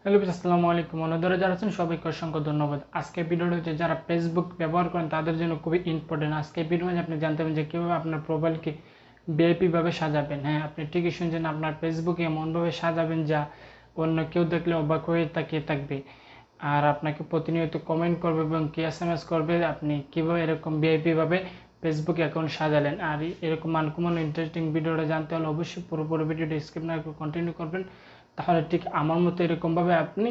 Hello আসসালামু আলাইকুম বন্ধুরা যারা আছেন সবাইকে অসংখ্য ধন্যবাদ। আজকে ভিডিওটা হচ্ছে যারা ফেসবুক ব্যবহার করেন তাদের জন্য খুবই ইম্পর্টেন্ট। আজকে ভিডিওতে আপনি জানতে পারবেন যে কীভাবে আপনার প্রোফাইলকে ভিআইপি ভাবে সাজাবেন। হ্যাঁ, আপনি ঠিকই শুনছেন, আপনার ফেসবুকে এমনভাবে সাজাবেন যা অন্য কেউ দেখলে অবাক হয়ে তাকিয়ে থাকবে, আর আপনাকে প্রতিনিয়ত কমেন্ট করবে এবং কি এসএমএস করবে আপনি কীভাবে এরকম ভিআইপি ভাবে ফেসবুক অ্যাকাউন্ট সাজালেন। আর এরকম আনকমন ইন্টারেস্টিং ভিডিওটা জানতে হলে অবশ্যই পুরোপুরি ভিডিওটা স্কিপ না করে কন্টিনিউ করবেন, তাহলে ঠিক আমার মতো এরকমভাবে আপনি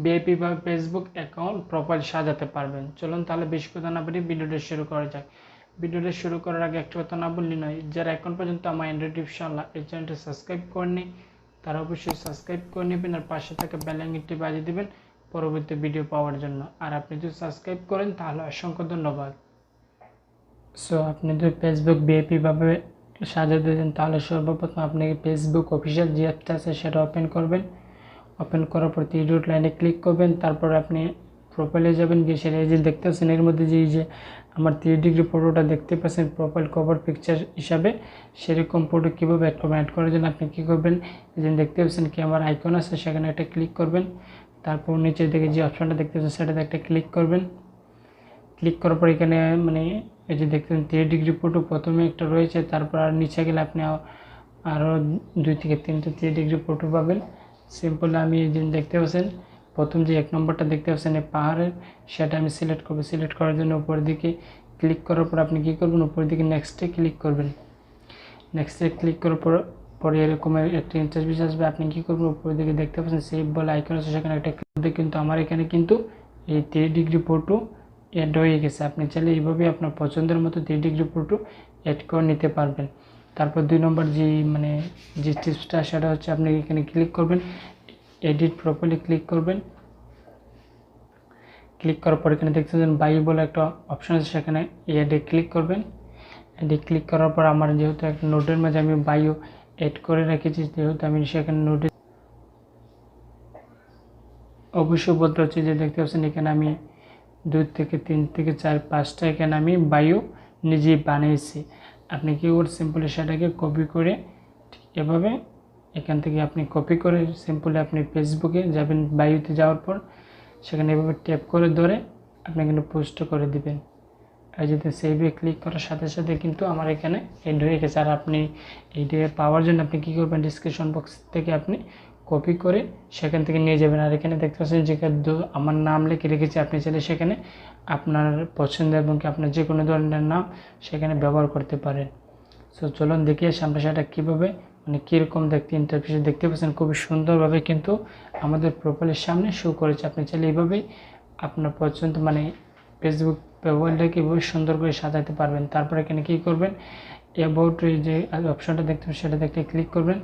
ভিআইপিভাবে ফেসবুক অ্যাকাউন্ট প্রোফাইল সাজাতে পারবেন। চলুন তাহলে বেশি কথা না বলি ভিডিওটা শুরু করা যাক। ভিডিওটা শুরু করার আগে একটা কথা না বললি নয়, যারা এখন পর্যন্ত আমার অ্যান্ড্রয়েড ইনশাআল্লাহ এই চ্যানেলটা সাবস্ক্রাইব করেনি তারা অবশ্যই সাবস্ক্রাইব করে নেবেন আর পাশে থাকা বেল আইকনটি বাজিয়ে দেবেন পরবর্তী ভিডিও পাওয়ার জন্য। আর আপনি যদি সাবস্ক্রাইব করেন তাহলে অসংখ্য ধন্যবাদ। সো আপনি যদি ফেসবুক ভিআইপিভাবে সাজাতে দেন তাহলে সর্বপ্রথম আপনাকে ফেসবুক অফিসিয়াল যে অ্যাপটা আছে সেটা ওপেন করবেন। ওপেন করার পর থ্রি ডট লাইনে ক্লিক করবেন, তারপর আপনি প্রোফাইলে যাবেন, গিয়ে সেটা এই যে দেখতে পাচ্ছেন এর মধ্যে যে আমার 3 ডিগ্রি ফটোটা দেখতে পাচ্ছেন প্রোফাইল কভার পিকচার হিসাবে, সেরকম ফটো কীভাবে অ্যাড করার জন্য আপনি কী করবেন, এই যে দেখতে পাচ্ছেন কি আমার আইকন আছে সেখানে একটা ক্লিক করবেন, তারপর নিচের দিকে যে অপশানটা দেখতে পাচ্ছেন সেটাতে একটা ক্লিক করবেন। ক্লিক করার পর এখানে মানে এই যে দেখতেন 3 ডিগ্রি ফটো প্রথমে একটা রয়েছে, তারপর আর নিচে গেলে আপনি আরও 2 থেকে 3টে 3 ডিগ্রি ফটো পাবেন। সিম্পল আমি এই যে দেখতে পাচ্ছেন প্রথম যে 1 নম্বরটা দেখতে পাচ্ছেন এই পাহাড়ের, সেটা আমি সিলেক্ট করব। সিলেক্ট করার জন্য উপরের দিকে ক্লিক করার পর আপনি কী করবেন, উপরের দিকে নেক্সটে ক্লিক করবেন। নেক্সটে ক্লিক করার পরে এরকম একটা ইন্টারফেস আসবে, আপনি কী করবেন উপরের দিকে দেখতে পাচ্ছেন সেভ বলে আইকন আছে সেখানে একটা ক্লিক, কিন্তু আমার এখানে কিন্তু এই 3 ডিগ্রি ফটো অ্যাড হয়ে গেছে। আপনি চাইলে এইভাবে আপনার পছন্দের মতো 3 ডিগ্রি ফটো অ্যাড করে নিতে পারবেন। তারপর 2 নম্বর যে টিপসটা সেটা হচ্ছে আপনি এখানে ক্লিক করবেন, এডিট প্রোফাইলে ক্লিক করবেন। ক্লিক করার পর এখানে দেখতেছেন বায়ো বলে একটা অপশান আছে, সেখানে এডে ক্লিক করবেন। এডে ক্লিক করার পর আমার যেহেতু একটা নোটের মাঝে আমি বায়ো অ্যাড করে রেখেছি, যেহেতু আমি সেখানে নোটে অবশ্যই বলতে হচ্ছে যে দেখতে পাচ্ছেন এখানে আমি 2 থেকে 3 থেকে 4 5টা এখানে আমি বায়ো নিজেই বানিয়েছি। আপনি কি করবেন, সিম্পলি সেটাকে কপি করে এভাবে এখান থেকে আপনি কপি করে সিম্পলি আপনি ফেসবুকে যাবেন, বায়োতে যাওয়ার পর সেখানে এভাবে ট্যাপ করে ধরে আপনি এখানে পোস্ট করে দিবেন। আর যদি সেভে ক্লিক করার সাথে সাথে কিন্তু আমার এখানে এড হয়ে গেছে। আর আপনি এইটা পাওয়ার জন্য আপনি কী করবেন, ডিসক্রিপশন বক্স থেকে আপনি কপি করে সেখান থেকে নিয়ে যাবেন। আর এখানে দেখতে পাচ্ছেন যে আমার নাম লিখে রেখেছি, আপনি চাইলে সেখানে আপনার পছন্দ এবং কি আপনার যে কোনো ধরনের নাম সেখানে ব্যবহার করতে পারেন। সো চলুন দেখি আসি আমরা সেটা কীভাবে মানে কীরকম দেখতে ইন্টারফেসে দেখতে পাচ্ছেন খুবই সুন্দরভাবে কিন্তু আমাদের প্রোফাইলের সামনে শো করেছে। আপনি চাইলে এইভাবেই আপনার পছন্দ মানে ফেসবুক প্রোফাইলটাকে এভাবে সুন্দর করে সাজাতে পারবেন। তারপর এখানে কী করবেন, অ্যাবাউট যে অপশানটা দেখতে পাচ্ছেন সেটা দেখতে ক্লিক করবেন।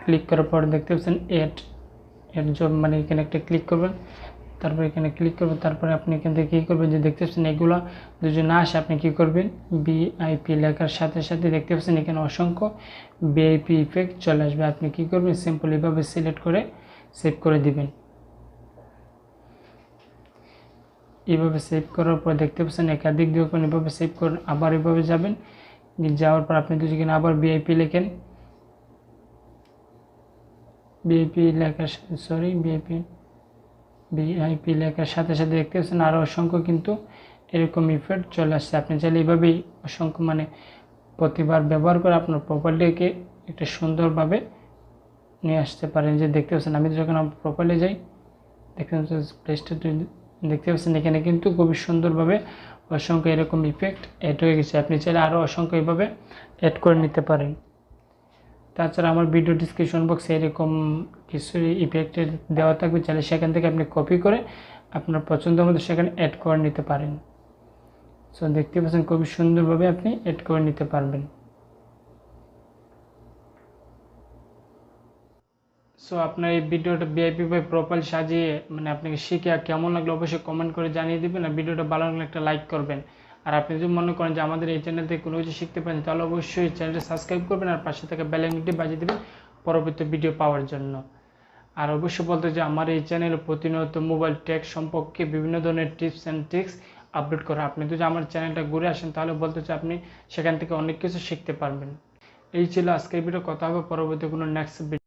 ক্লিক করার পর দেখতে পাচ্ছেন এড জব মানে এখানে একটা ক্লিক করবেন, তারপর এখানে ক্লিক করবেন। তারপরে আপনি এখান থেকে কী করবেন, যে দেখতে পাচ্ছেন এগুলো যদি না আসে আপনি কী করবেন, ভিআইপি লেখার সাথে সাথে দেখতে পাচ্ছেন এখানে অসংখ্য ভিআইপি ইফেক্ট চলে আসবে। আপনি কী করবেন, সিম্পল এভাবে সিলেক্ট করে সেভ করে দিবেন। এইভাবে সেভ করার পর দেখতে পাচ্ছেন একাধিক যখন এভাবে সেভ করেন আবার এভাবে যাবেন, যাওয়ার পর আপনি যদি এখানে আবার ভিআইপি লেখেন, ভিআইপি লেখার সাথে সাথে দেখতে পাচ্ছেন আরও অসংখ্য কিন্তু এরকম ইফেক্ট চলে আসছে। আপনি চাইলে এইভাবেই অসংখ্য মানে প্রতিবার ব্যবহার করে আপনার প্রোফাইলটিকে একটা সুন্দরভাবে নিয়ে আসতে পারেন। যে দেখতে পাচ্ছেন আমি যখন আমার প্রোফাইলে যাই দেখতে পাচ্ছেন প্লেসটা দেখতে পাচ্ছেন এখানে কিন্তু খুবই সুন্দরভাবে অসংখ্য এরকম ইফেক্ট অ্যাড হয়ে গেছে। আপনি চাইলে আরও অসংখ্য এইভাবে অ্যাড করে নিতে পারেন। তাছাড়া আমার ভিডিও ডিসক্রিপশন বক্সে এরকম কিছু ইফেক্টের দেওয়া থাকবে, চাইলে সেখান থেকে আপনি কপি করে আপনার পছন্দ মতো সেখানে অ্যাড করে নিতে পারেন। সো দেখতে পাচ্ছেন খুবই সুন্দরভাবে আপনি অ্যাড করে নিতে পারবেন। সো আপনার এই ভিডিওটা ভিআইপি বাই প্রোফাইল সাজিয়ে মানে আপনাকে শিখে কেমন লাগলো অবশ্যই কমেন্ট করে জানিয়ে দেবেন, আর ভিডিওটা ভালো লাগলে একটা লাইক করবেন। আর আপনি যদি মনে করেন যে আমাদের এই চ্যানেল থেকে কোনো কিছু শিখতে পারেন তাহলে অবশ্যই চ্যানেলটা সাবস্ক্রাইব করবেন আর পাশে থাকা বেল আইকনটি বাজিয়ে দেবেন পরবর্তী ভিডিও পাওয়ার জন্য। আর অবশ্যই বলতে যে আমার এই চ্যানেলে প্রতিনিয়ত মোবাইল টেক সম্পর্কে বিভিন্ন ধরনের টিপস অ্যান্ড ট্রিক্স আপলোড করা। আপনি যদি আমার চ্যানেলটা ঘুরে আসেন তাহলে বলতে চাই আপনি সেখান থেকে অনেক কিছু শিখতে পারবেন। এই ছিল আজকের ভিডিও, কথা হবে পরবর্তী কোনো নেক্সট ভিডিও।